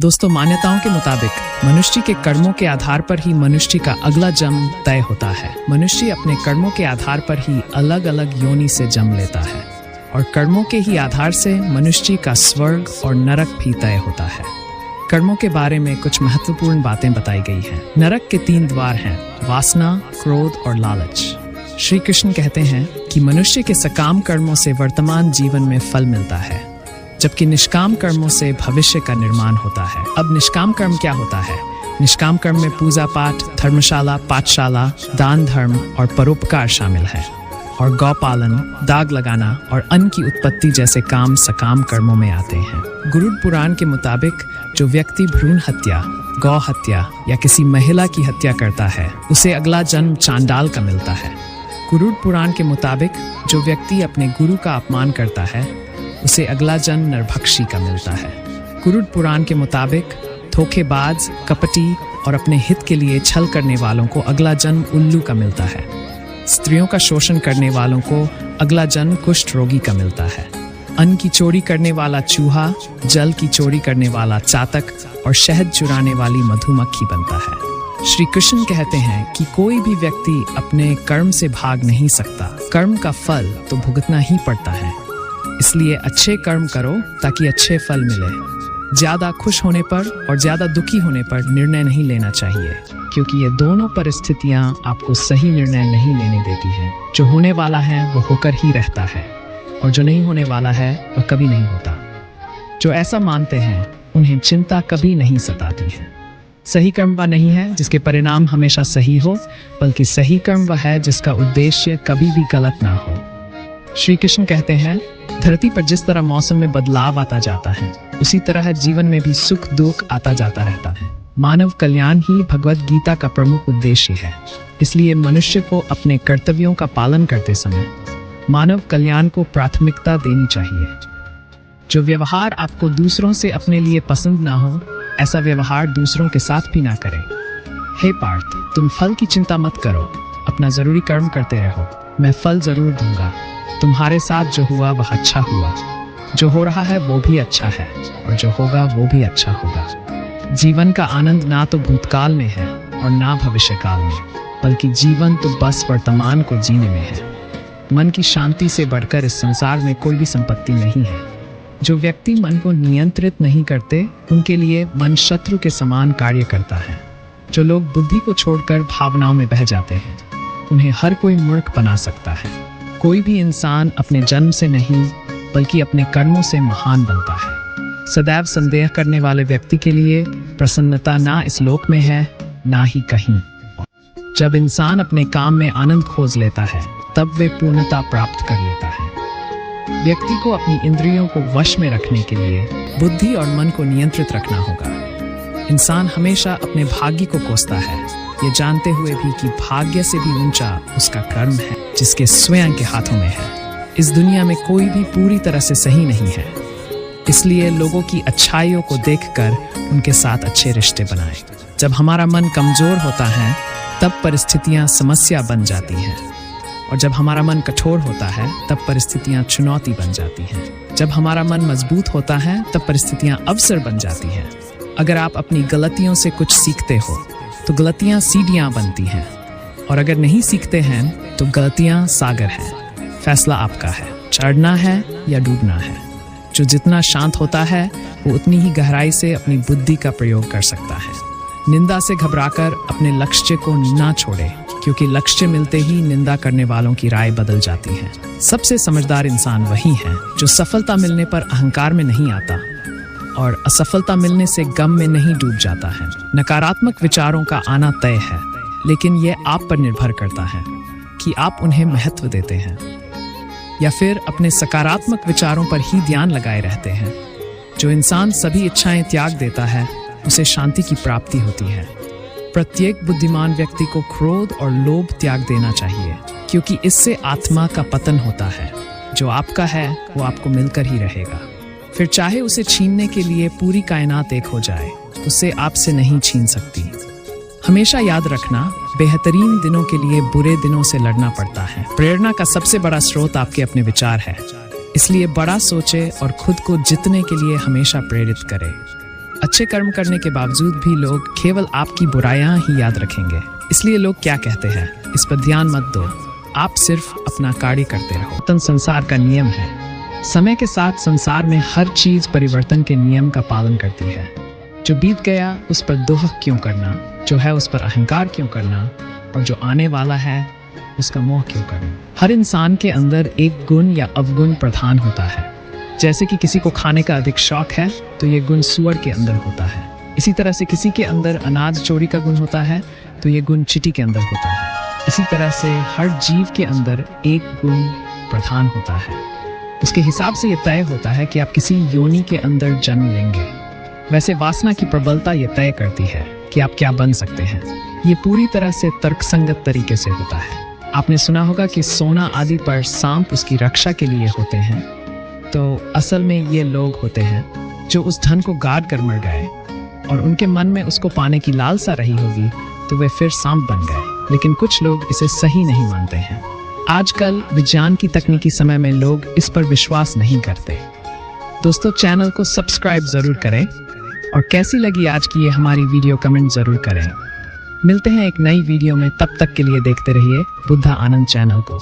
दोस्तों, मान्यताओं के मुताबिक मनुष्य के कर्मों के आधार पर ही मनुष्य का अगला जन्म तय होता है। मनुष्य अपने कर्मों के आधार पर ही अलग अलग योनि से जन्म लेता है और कर्मों के ही आधार से मनुष्य का स्वर्ग और नरक भी तय होता है। कर्मों के बारे में कुछ महत्वपूर्ण बातें बताई गई हैं। नरक के 3 द्वार हैं: वासना, क्रोध और लालच। श्री कृष्ण कहते हैं कि मनुष्य के सकाम कर्मों से वर्तमान जीवन में फल मिलता है, जबकि निष्काम कर्मों से भविष्य का निर्माण होता है। अब निष्काम कर्म क्या होता है? निष्काम कर्म में पूजा पाठ, धर्मशाला, पाठशाला, दान धर्म और परोपकार शामिल है, और गौपालन, दाग लगाना और अन्न की उत्पत्ति जैसे काम सकाम कर्मों में आते हैं। गरुड़ पुराण के मुताबिक जो व्यक्ति भ्रूण हत्या, गौ हत्या या किसी महिला की हत्या करता है, उसे अगला जन्म चांडाल का मिलता है। गरुड़ पुराण के मुताबिक जो व्यक्ति अपने गुरु का अपमान करता है, उसे अगला जन्म नरभक्षी का मिलता है। गरुड़ पुराण के मुताबिक धोखेबाज, कपटी और अपने हित के लिए छल करने वालों को अगला जन्म उल्लू का मिलता है। स्त्रियों का शोषण करने वालों को अगला जन्म कुष्ठ रोगी का मिलता है। अन्न की चोरी करने वाला चूहा, जल की चोरी करने वाला चातक और शहद चुराने वाली मधुमक्खी बनता है। श्री कृष्ण कहते हैं कि कोई भी व्यक्ति अपने कर्म से भाग नहीं सकता। कर्म का फल तो भुगतना ही पड़ता है। इसलिए अच्छे कर्म करो ताकि अच्छे फल मिले। ज्यादा खुश होने पर और ज्यादा दुखी होने पर निर्णय नहीं लेना चाहिए, क्योंकि ये दोनों परिस्थितियां आपको सही निर्णय नहीं लेने देती हैं। जो होने वाला है वो होकर ही रहता है, और जो नहीं होने वाला है वह कभी नहीं होता। जो ऐसा मानते हैं उन्हें चिंता कभी नहीं सताती है। सही कर्म वह नहीं है जिसके परिणाम हमेशा सही हो, बल्कि सही कर्म वह है जिसका उद्देश्य कभी भी गलत ना हो। श्री कृष्ण कहते हैं, धरती पर जिस तरह मौसम में बदलाव आता जाता है, उसी तरह जीवन में भी सुख दुख आता जाता रहता है। मानव कल्याण ही भगवत गीता का प्रमुख उद्देश्य है। इसलिए मनुष्य को अपने कर्तव्यों का पालन करते समय मानव कल्याण को प्राथमिकता देनी चाहिए। जो व्यवहार आपको दूसरों से अपने लिए पसंद ना हो, ऐसा व्यवहार दूसरों के साथ भी ना करें। हे पार्थ, तुम फल की चिंता मत करो, अपना जरूरी कर्म करते रहो, मैं फल जरूर दूंगा। तुम्हारे साथ जो हुआ वह अच्छा हुआ, जो हो रहा है वो भी अच्छा है, और जो होगा वो भी अच्छा होगा। जीवन का आनंद ना तो भूतकाल में है और ना भविष्यकाल में, बल्कि जीवन तो बस वर्तमान को जीने में है। मन की शांति से बढ़कर इस संसार में कोई भी संपत्ति नहीं है। जो व्यक्ति मन को नियंत्रित नहीं करते, उनके लिए मन शत्रु के समान कार्य करता है। जो लोग बुद्धि को छोड़कर भावनाओं में बह जाते हैं, उन्हें हर कोई मूर्ख बना सकता है। कोई भी इंसान अपने जन्म से नहीं, बल्कि अपने कर्मों से महान बनता है। सदैव संदेह करने वाले व्यक्ति के लिए प्रसन्नता ना इस लोक में है, ना ही कहीं। जब इंसान अपने काम में आनंद खोज लेता है, तब वे पूर्णता प्राप्त कर लेता है। व्यक्ति को अपनी इंद्रियों को वश में रखने के लिए बुद्धि और मन को नियंत्रित रखना होगा। इंसान हमेशा अपने भाग्य को कोसता है, ये जानते हुए भी कि भाग्य से भी ऊंचा उसका कर्म है, जिसके स्वयं के हाथों में है। इस दुनिया में कोई भी पूरी तरह से सही नहीं है, इसलिए लोगों की अच्छाइयों को देखकर उनके साथ अच्छे रिश्ते बनाएं। जब हमारा मन कमजोर होता है, तब परिस्थितियां समस्या बन जाती हैं, और जब हमारा मन कठोर होता है, तब परिस्थितियां चुनौती बन जाती हैं। जब हमारा मन मजबूत होता है, तब परिस्थितियां अवसर बन जाती हैं। अगर आप अपनी गलतियों से कुछ सीखते हो, तो गलतियां सीढ़ियां बनती हैं, और अगर नहीं सीखते हैं तो गलतियां सागर हैं। फैसला आपका है, चढ़ना है या डूबना है। जो जितना शांत होता है, वो उतनी ही गहराई से अपनी बुद्धि का प्रयोग कर सकता है। निंदा से घबराकर अपने लक्ष्य को ना छोड़े, क्योंकि लक्ष्य मिलते ही निंदा करने वालों की राय बदल जाती है। सबसे समझदार इंसान वही है जो सफलता मिलने पर अहंकार में नहीं आता और असफलता मिलने से गम में नहीं डूब जाता है। नकारात्मक विचारों का आना तय है, लेकिन यह आप पर निर्भर करता है कि आप उन्हें महत्व देते हैं या फिर अपने सकारात्मक विचारों पर ही ध्यान लगाए रहते हैं। जो इंसान सभी इच्छाएं त्याग देता है, उसे शांति की प्राप्ति होती है। प्रत्येक बुद्धिमान व्यक्ति को क्रोध और लोभ त्याग देना चाहिए, क्योंकि इससे आत्मा का पतन होता है। जो आपका है वो आपको मिलकर ही रहेगा, फिर चाहे उसे छीनने के लिए पूरी कायनात एक हो जाए, उसे आपसे नहीं छीन सकती। हमेशा याद रखना, बेहतरीन दिनों के लिए बुरे दिनों से लड़ना पड़ता है। प्रेरणा का सबसे बड़ा स्रोत आपके अपने विचार है, इसलिए बड़ा सोचे और खुद को जीतने के लिए हमेशा प्रेरित करें। अच्छे कर्म करने के बावजूद भी लोग केवल आपकी बुराइयां ही याद रखेंगे। इसलिए लोग क्या कहते हैं, इस पर ध्यान मत दो, आप सिर्फ अपना कार्य करते रहो। तन संसार का नियम है। समय के साथ संसार में हर चीज परिवर्तन के नियम का पालन करती है। जो बीत गया उस पर दुख क्यों करना, जो है उस पर अहंकार क्यों करना, और जो आने वाला है उसका मोह क्यों करना। हर इंसान के अंदर एक गुण या अवगुण प्रधान होता है। जैसे कि किसी को खाने का अधिक शौक है तो ये गुण सुअर के अंदर होता है। इसी तरह से किसी के अंदर अनाज चोरी का गुण होता है तो ये गुण चींटी के अंदर होता है। इसी तरह से हर जीव के अंदर एक गुण प्रधान होता है। उसके हिसाब से ये तय होता है कि आप किसी योनि के अंदर जन्म लेंगे। वैसे वासना की प्रबलता ये तय करती है कि आप क्या बन सकते हैं। ये पूरी तरह से तर्कसंगत तरीके से होता है। आपने सुना होगा कि सोना आदि पर सांप उसकी रक्षा के लिए होते हैं, तो असल में ये लोग होते हैं जो उस धन को गाड़ कर मर गए और उनके मन में उसको पाने की लालसा रही होगी, तो वे फिर सांप बन गए। लेकिन कुछ लोग इसे सही नहीं मानते हैं। आजकल विज्ञान की तकनीकी समय में लोग इस पर विश्वास नहीं करते। दोस्तों, चैनल को सब्सक्राइब जरूर करें और कैसी लगी आज की ये हमारी वीडियो कमेंट जरूर करें। मिलते हैं एक नई वीडियो में, तब तक के लिए देखते रहिए बुद्धा आनंद चैनल को।